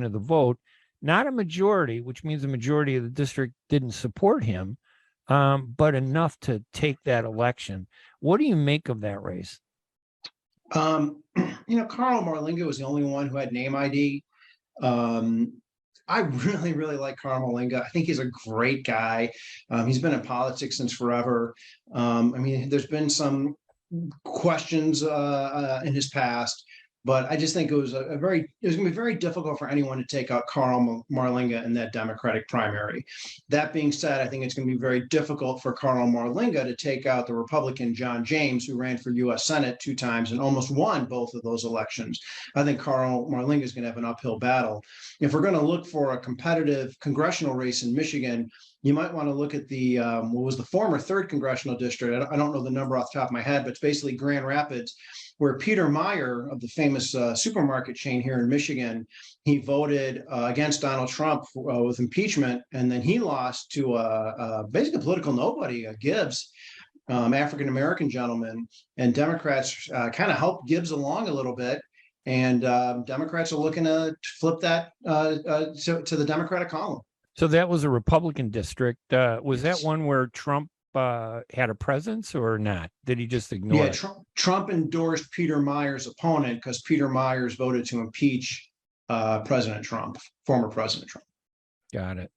of the vote. Not a majority, which means the majority of the district didn't support him, but enough to take that election. What do you make of that race? Carl Marlinga was the only one who had name ID. I really, really like Carl Marlinga. I think he's a great guy. He's been in politics since forever. There's been some questions in his past, but I just think it was going to be very difficult for anyone to take out Carl Marlinga in that Democratic primary. That being said, I think it's going to be very difficult for Carl Marlinga to take out the Republican John James, who ran for U.S. Senate 2 times and almost won both of those elections. I think Carl Marlinga is going to have an uphill battle. If we're going to look for a competitive congressional race in Michigan, you might want to look at the what was the former 3rd congressional district. I don't know the number off the top of my head, but it's basically Grand Rapids, where Peter Meyer of the famous supermarket chain here in Michigan, he voted against Donald Trump with impeachment, and then he lost to basically a political nobody, Gibbs, African-American gentleman, and Democrats kind of helped Gibbs along a little bit. And Democrats are looking to flip that to the Democratic column. So that was a Republican district. Was that one where Trump had a presence or not? Did he just ignore it? Trump endorsed Peter Meyer's opponent because Peter Myers voted to impeach President Trump, former President Trump. Got it.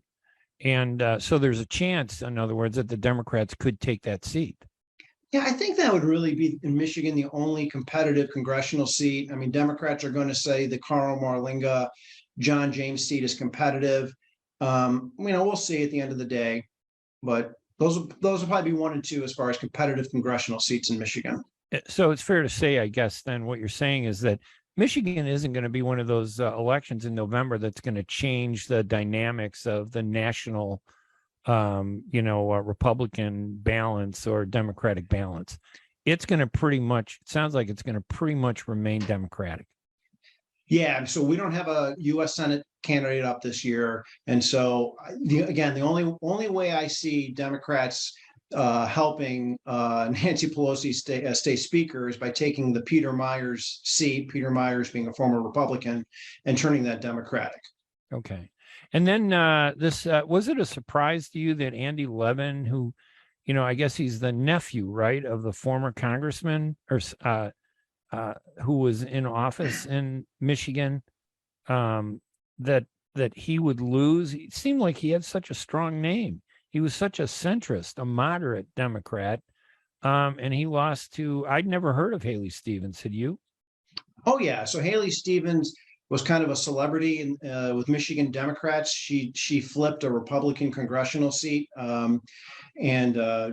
And so there's a chance, in other words, that the Democrats could take that seat. Yeah, I think that would really be in Michigan the only competitive congressional seat. I mean, Democrats are going to say the Carl Marlinga, John James seat is competitive. We'll see at the end of the day, but those will probably be 1 and 2 as far as competitive congressional seats in Michigan. So it's fair to say, I guess, then what you're saying is that Michigan isn't going to be one of those elections in November that's going to change the dynamics of the national, Republican balance or Democratic balance. It's going to it sounds like it's going to pretty much remain Democratic. Yeah, so we don't have a U.S. Senate candidate up this year, and so the only way I see Democrats helping Nancy Pelosi state speaker is by taking the Peter Myers seat, Peter Myers being a former Republican, and turning that Democratic. Okay, and then this was it a surprise to you that Andy Levin, who, I guess he's the nephew, right, of the former congressman or who was in office in Michigan, that he would lose? It seemed like he had such a strong name. He was such a centrist, a moderate Democrat, and he lost to, I'd never heard of Hayley Stevens. Had you? Oh, yeah. So Hayley Stevens was kind of a celebrity with Michigan Democrats. She flipped a Republican congressional seat, and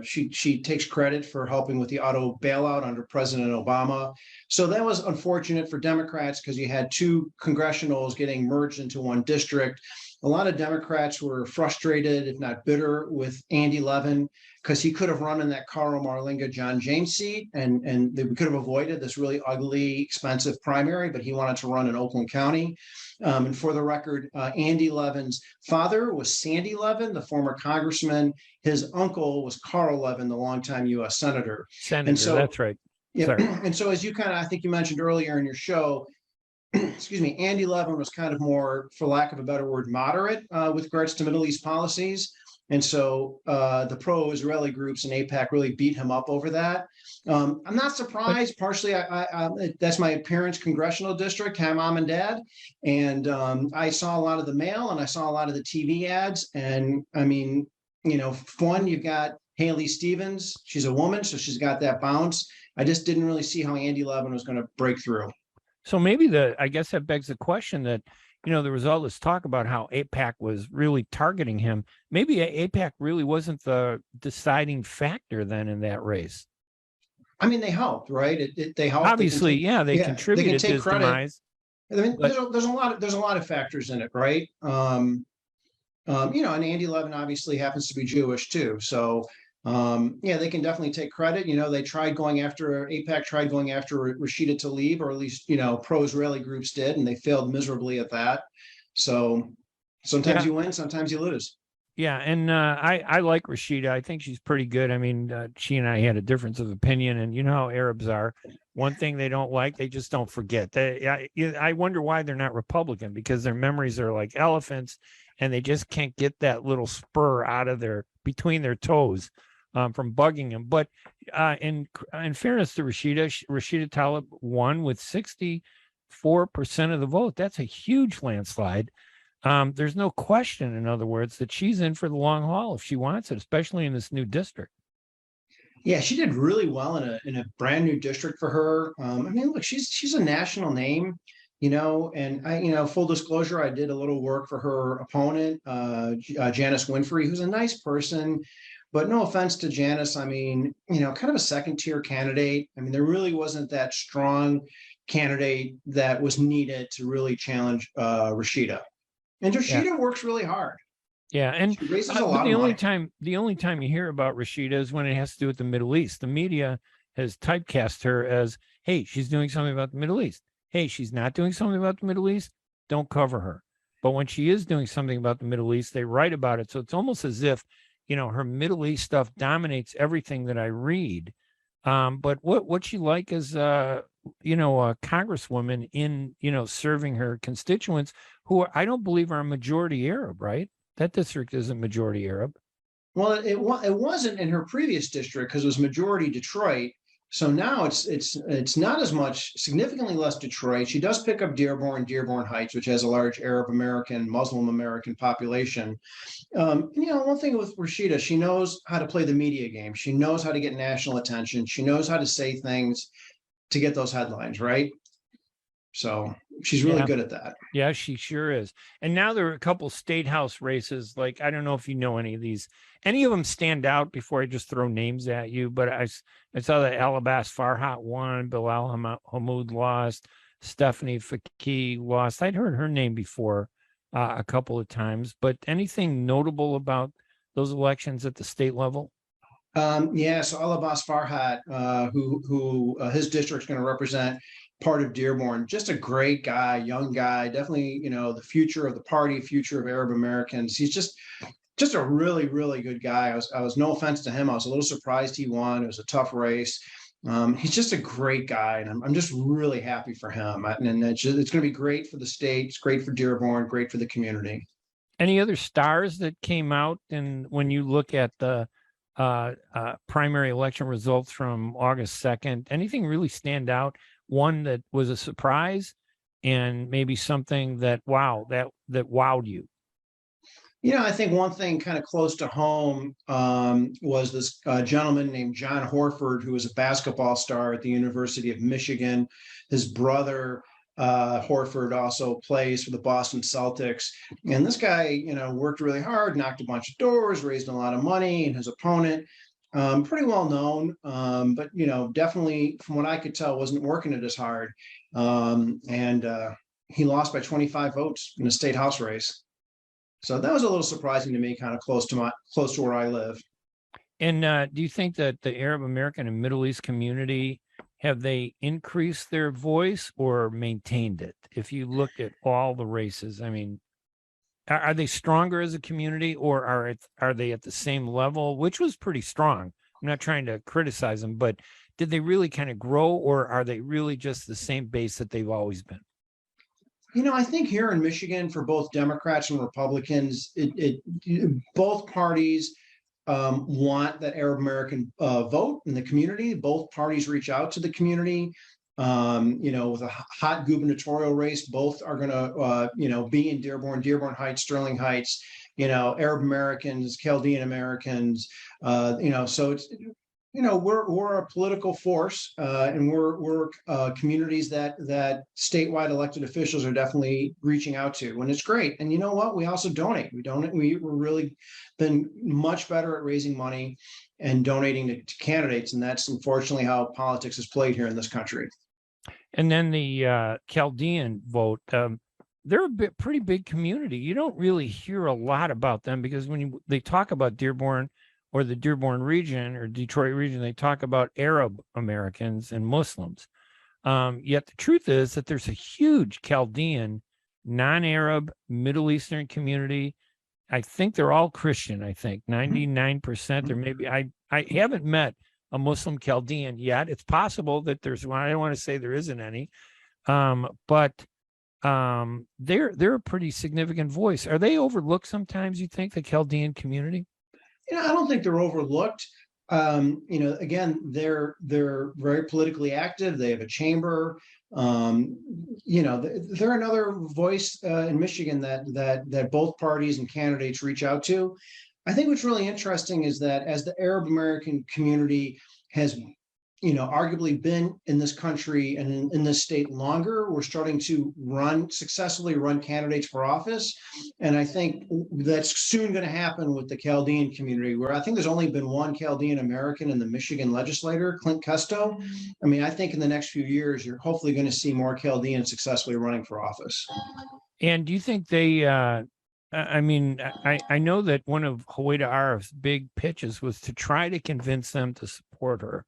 she takes credit for helping with the auto bailout under President Obama. So that was unfortunate for Democrats because you had 2 congressionals getting merged into 1 district. A lot of Democrats were frustrated, if not bitter, with Andy Levin because he could have run in that Carl Marlinga John James seat, and they could have avoided this really ugly, expensive primary, but he wanted to run in Oakland County. And for the record, Andy Levin's father was Sandy Levin, the former congressman. His uncle was Carl Levin, the longtime U.S. senator. That's right. Yeah. And so as I think you mentioned earlier in your show, excuse me, Andy Levin was kind of more, for lack of a better word, moderate with regards to Middle East policies. And so the pro-Israeli groups in AIPAC really beat him up over that. I'm not surprised. Partially, that's my parents' congressional district, my mom and dad. And I saw a lot of the mail and I saw a lot of the TV ads. And I mean, one, you've got Hayley Stevens. She's a woman, so she's got that bounce. I just didn't really see how Andy Levin was going to break through. So maybe I guess that begs the question that, there was all this talk about how AIPAC was really targeting him. Maybe AIPAC really wasn't the deciding factor then in that race. I mean, they helped, right? They helped. Obviously, they contributed to his demise. I mean, there's a lot of factors in it, right? And Andy Levin obviously happens to be Jewish too. So, they can definitely take credit. They tried going after AIPAC, tried going after Rashida Tlaib, or at least, pro-Israeli groups did, and they failed miserably at that. So sometimes you win, sometimes you lose. Yeah. And I like Rashida. I think she's pretty good. I mean, she and I had a difference of opinion, and you know how Arabs are. One thing they don't like, they just don't forget. I wonder why they're not Republican, because their memories are like elephants, and they just can't get that little spur out of between their toes from bugging them. But in fairness to Rashida Tlaib won with 64% of the vote. That's a huge landslide. There's no question, in other words, that she's in for the long haul if she wants it, especially in this new district. Yeah, she did really well in a brand new district for her. I mean, look, she's a national name, and I, full disclosure, I did a little work for her opponent, Janice Winfrey, who's a nice person, but no offense to Janice. I mean, kind of a second tier candidate. I mean, there really wasn't that strong candidate that was needed to really challenge Rashida. And Rashida works really hard. Yeah, and she raises a lot of money. The only time you hear about Rashida is when it has to do with the Middle East. The media has typecast her as, hey, she's doing something about the Middle East. Hey, she's not doing something about the Middle East. Don't cover her. But when she is doing something about the Middle East, they write about it. So it's almost as if, her Middle East stuff dominates everything that I read. But what she like is, a congresswoman in, serving her constituents who I don't believe are a majority Arab, right? That district isn't majority Arab. Well, it wasn't in her previous district because it was majority Detroit. So now it's not as much, significantly less Detroit. She does pick up Dearborn Heights, which has a large Arab American, Muslim American population. One thing with Rashida, she knows how to play the media game. She knows how to get national attention. She knows how to say things to get those headlines, right? So she's really good at that. Yeah, she sure is. And now there are a couple state house races. Like, I don't know if you know any of these. Any of them stand out before I just throw names at you? But I saw that Alabas Farhat won, Bilal Hammoud lost, Stephanie Fakih lost. I'd heard her name before a couple of times. But anything notable about those elections at the state level? So Alabas Farhat, who his district's going to represent part of Dearborn, just a great guy, young guy, definitely, the future of the party, future of Arab Americans. He's just a really, really good guy. I was no offense to him. I was a little surprised he won. It was a tough race. He's just a great guy, and I'm just really happy for him. And it's going to be great for the state. It's great for Dearborn, great for the community. Any other stars that came out? And when you look at the primary election results from August 2nd, anything really stand out? One that was a surprise, and maybe something that wowed you? I think one thing kind of close to home was this gentleman named John Horford, who was a basketball star at the University of Michigan. His brother, Horford, also plays for the Boston Celtics. And this guy, worked really hard, knocked a bunch of doors, raised a lot of money, and his opponent, pretty well known, but definitely from what I could tell, wasn't working it as hard. And he lost by 25 votes in a state house race. So that was a little surprising to me, kind of close to where I live. And do you think that the Arab American and Middle East community, have they increased their voice or maintained it? If you look at all the races, I mean, are they stronger as a community, or are they at the same level, which was pretty strong? I'm not trying to criticize them, but did they really kind of grow, or are they really just the same base that they've always been? I think here in Michigan, for both Democrats and Republicans, both parties want that Arab American vote in the community. Both parties reach out to the community. With a hot gubernatorial race, both are going to, be in Dearborn Heights, Sterling Heights, Arab Americans, Chaldean Americans, so it's, we're a political force, and we're communities that statewide elected officials are definitely reaching out to, and it's great. And you know what? We also donate. We're really been much better at raising money and donating to candidates, and that's unfortunately how politics is played here in this country. And then the Chaldean vote, they're a pretty big community. You don't really hear a lot about them because when they talk about Dearborn or the Dearborn region or Detroit region, they talk about Arab Americans and Muslims. Yet the truth is that there's a huge Chaldean, non-Arab, Middle Eastern community. I think they're all Christian. I think 99%. There may be, I haven't met a Muslim Chaldean yet. It's possible that there's one. I don't want to say there isn't any, but they're a pretty significant voice. Are they overlooked sometimes, you think, the Chaldean community? I don't think they're overlooked. Again, they're very politically active. They have a chamber. They're another voice in Michigan that both parties and candidates reach out to. I think what's really interesting is that as the Arab American community has, arguably been in this country and in this state longer, we're starting to successfully run candidates for office. And I think that's soon going to happen with the Chaldean community, where I think there's only been one Chaldean American in the Michigan legislature, Clint Custo. I mean, I think in the next few years, you're hopefully going to see more Chaldeans successfully running for office. And do you think they, I know that one of Huwaida Arif's big pitches was to try to convince them to support her.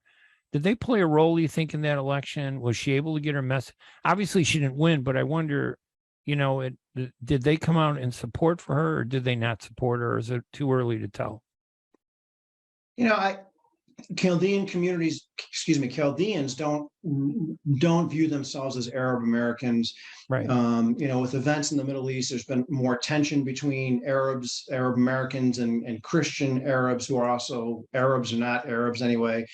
Did they play a role, you think, in that election? Was she able to get her message? Obviously, she didn't win, but I wonder, did they come out in support for her, or did they not support her, or is it too early to tell? Chaldean communities, Chaldeans don't view themselves as Arab Americans. Right. With events in the Middle East, there's been more tension between Arab Americans and Christian Arabs who are also Arabs or not Arabs anyway.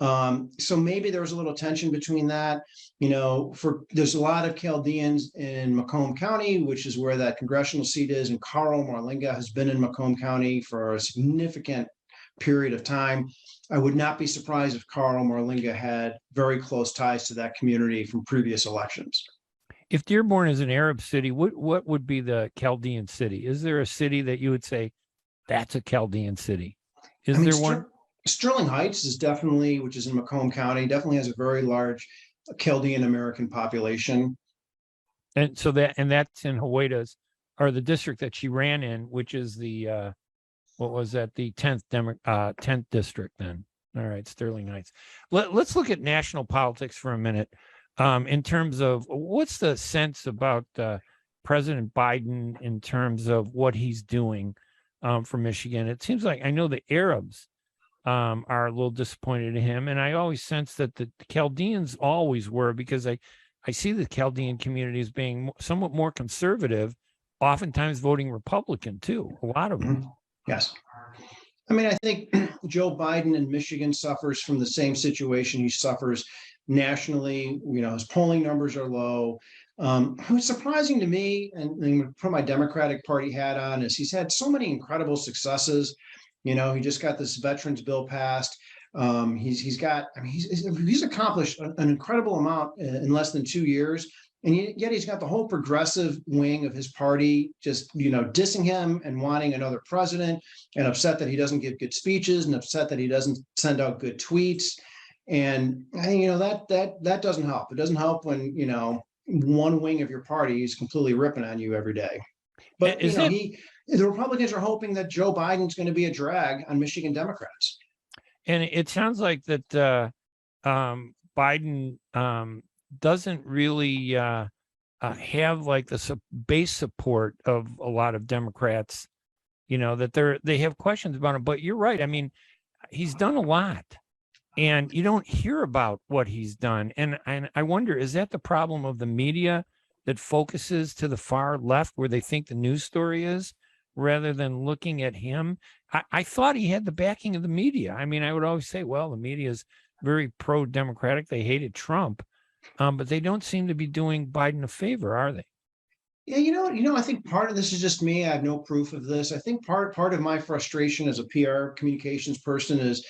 So maybe there was a little tension between that. There's a lot of Chaldeans in Macomb County, which is where that congressional seat is, and Carl Marlinga has been in Macomb County for a significant period of time. I would not be surprised if Carl Marlinga had very close ties to that community from previous elections. If Dearborn is an Arab city, what would be the Chaldean city? Is there a city that you would say that's a Chaldean city? Is there one? Sterling Heights is definitely, which is in Macomb County, definitely has a very large Chaldean American population. And so that's in Huwaida's, or the district that she ran in, which is the what was that? The 10th district then. All right, Sterling Heights. Let's look at national politics for a minute. In terms of what's the sense about President Biden in terms of what he's doing for Michigan? It seems like, I know the Arabs are a little disappointed in him, and I always sense that the Chaldeans always were, because I see the Chaldean community as being somewhat more conservative, oftentimes voting Republican too, a lot of them. Yes. I mean, I think Joe Biden in Michigan suffers from the same situation he suffers nationally. His polling numbers are low. What's surprising to me, and put my Democratic Party hat on, is he's had so many incredible successes. He just got this veterans bill passed. He's accomplished an incredible amount in less than 2 years. And yet he's got the whole progressive wing of his party just, dissing him and wanting another president, and upset that he doesn't give good speeches, and upset that he doesn't send out good tweets. And that doesn't help. It doesn't help when, one wing of your party is completely ripping on you every day. But the Republicans are hoping that Joe Biden's going to be a drag on Michigan Democrats. And it sounds like that Biden doesn't really have like the base support of a lot of Democrats, that they have questions about him. But you're right. I mean, he's done a lot, and you don't hear about what he's done. And I wonder, is that the problem of the media that focuses to the far left where they think the news story is, rather than looking at him? I thought he had the backing of the media. I mean, I would always say, well, the media is very pro-democratic. They hated Trump. But they don't seem to be doing Biden a favor, are they? Yeah, I think part of this is just me. I have no proof of this. I think part of my frustration as a PR communications person is,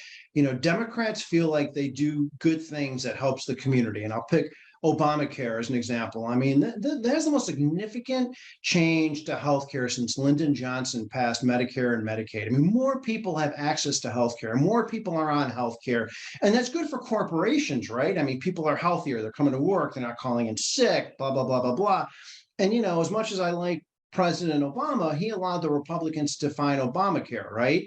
Democrats feel like they do good things that helps the community. And I'll pick Obamacare as an example. I mean, there's the most significant change to healthcare since Lyndon Johnson passed Medicare and Medicaid. I mean, more people have access to healthcare, more people are on healthcare, and that's good for corporations, right? I mean, people are healthier, they're coming to work, they're not calling in sick, blah, blah, blah, blah, blah. And, as much as I like President Obama, he allowed the Republicans to define Obamacare, right?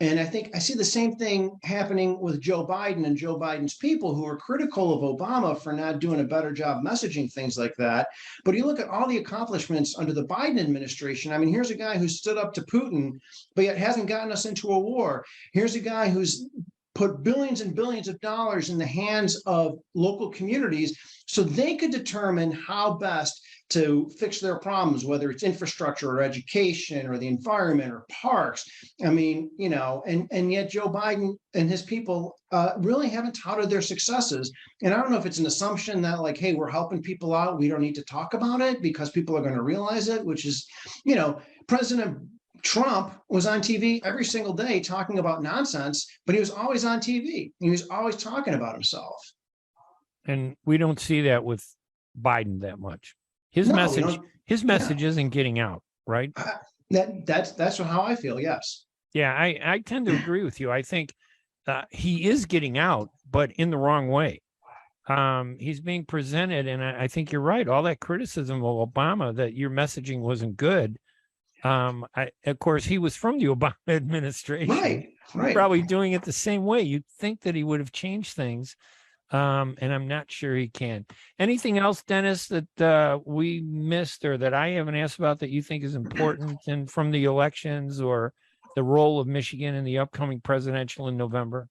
And I think I see the same thing happening with Joe Biden and Joe Biden's people who are critical of Obama for not doing a better job messaging things like that. But you look at all the accomplishments under the Biden administration. I mean, here's a guy who stood up to Putin, but yet hasn't gotten us into a war. Here's a guy who's put billions and billions of dollars in the hands of local communities so they could determine how best to fix their problems, whether it's infrastructure or education or the environment or parks. I mean, and yet Joe Biden and his people really haven't touted their successes. And I don't know if it's an assumption that like, hey, we're helping people out, we don't need to talk about it because people are going to realize it, which is, President Trump was on TV every single day talking about nonsense, but he was always on TV. He was always talking about himself. And we don't see that with Biden that much. His message isn't getting out, right? That's how I feel. Yes. Yeah, I tend to agree with you. I think he is getting out, but in the wrong way. He's being presented, and I think you're right. All that criticism of Obama that your messaging wasn't good. Of course, he was from the Obama administration, right. Probably doing it the same way. You'd think that he would have changed things. And I'm not sure he can. Anything else, Dennis, that we missed or that I haven't asked about that you think is important and from the elections or the role of Michigan in the upcoming presidential in November?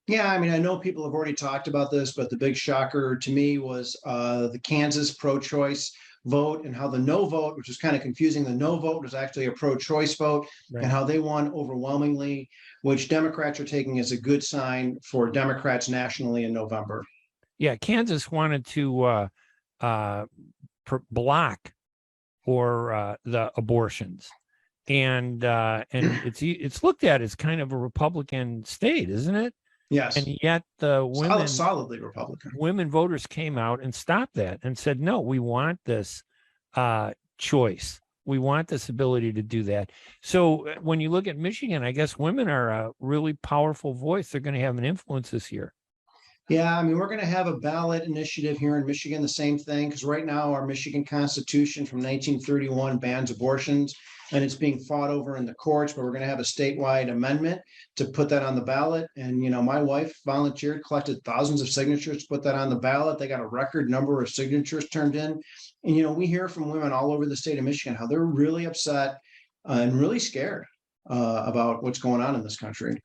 Yeah, I mean, I know people have already talked about this, but the big shocker to me was the Kansas pro-choice vote and how the no vote, which was kind of confusing, the no vote was actually a pro-choice vote, right, and how they won overwhelmingly, which Democrats are taking as a good sign for Democrats nationally in November. Yeah, Kansas wanted to block or the abortions, and it's looked at as kind of a Republican state, isn't it? Yes. And yet the women solidly Republican women voters came out and stopped that and said, no, we want this choice. We want this ability to do that. So when you look at Michigan, I guess women are a really powerful voice. They're going to have an influence this year. Yeah, I mean, we're going to have a ballot initiative here in Michigan, the same thing, because right now our Michigan Constitution from 1931 bans abortions, and it's being fought over in the courts, but we're going to have a statewide amendment to put that on the ballot. And, my wife volunteered, collected thousands of signatures to put that on the ballot. They got a record number of signatures turned in. And, we hear from women all over the state of Michigan how they're really upset and really scared about what's going on in this country.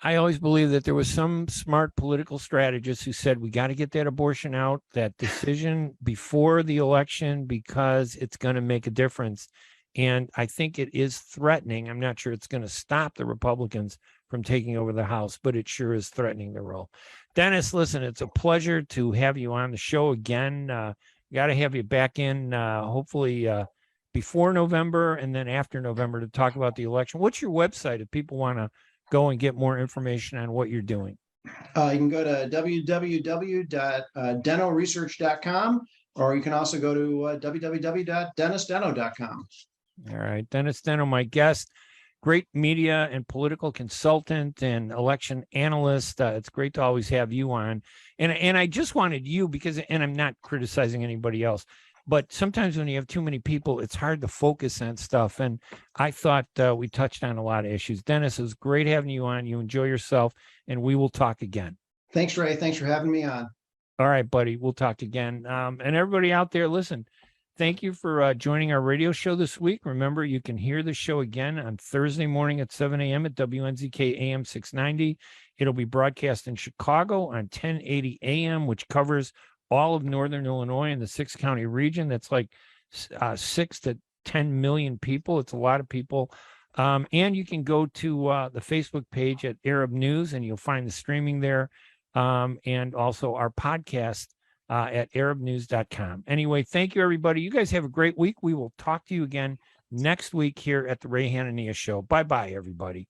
I always believe that there was some smart political strategist who said, we got to get that abortion out, that decision before the election, because it's going to make a difference. And I think it is threatening. I'm not sure it's going to stop the Republicans from taking over the House, but it sure is threatening their role. Dennis, listen, it's a pleasure to have you on the show again. Got to have you back in, hopefully before November and then after November to talk about the election. What's your website if people want to go and get more information on what you're doing? You can go to www.denoresearch.com, or you can also go to www.dennisdenno.com. All right. Dennis Denno, my guest, great media and political consultant and election analyst. It's great to always have you on. And I just wanted you because, and I'm not criticizing anybody else, but sometimes when you have too many people, it's hard to focus on stuff. And I thought we touched on a lot of issues. Dennis, it was great having you on. You enjoy yourself, and we will talk again. Thanks, Ray. Thanks for having me on. All right, buddy. We'll talk again. And everybody out there, listen, thank you for joining our radio show this week. Remember, you can hear the show again on Thursday morning at 7 a.m. at WNZK AM 690. It'll be broadcast in Chicago on 1080 AM, which covers all of Northern Illinois and the 6-county region. That's like 6 to 10 million people. It's a lot of people. And you can go to the Facebook page at Arab News, and you'll find the streaming there. And also our podcast at arabnews.com. Anyway, thank you, everybody. You guys have a great week. We will talk to you again next week here at the Ray Hanania Show. Bye-bye, everybody.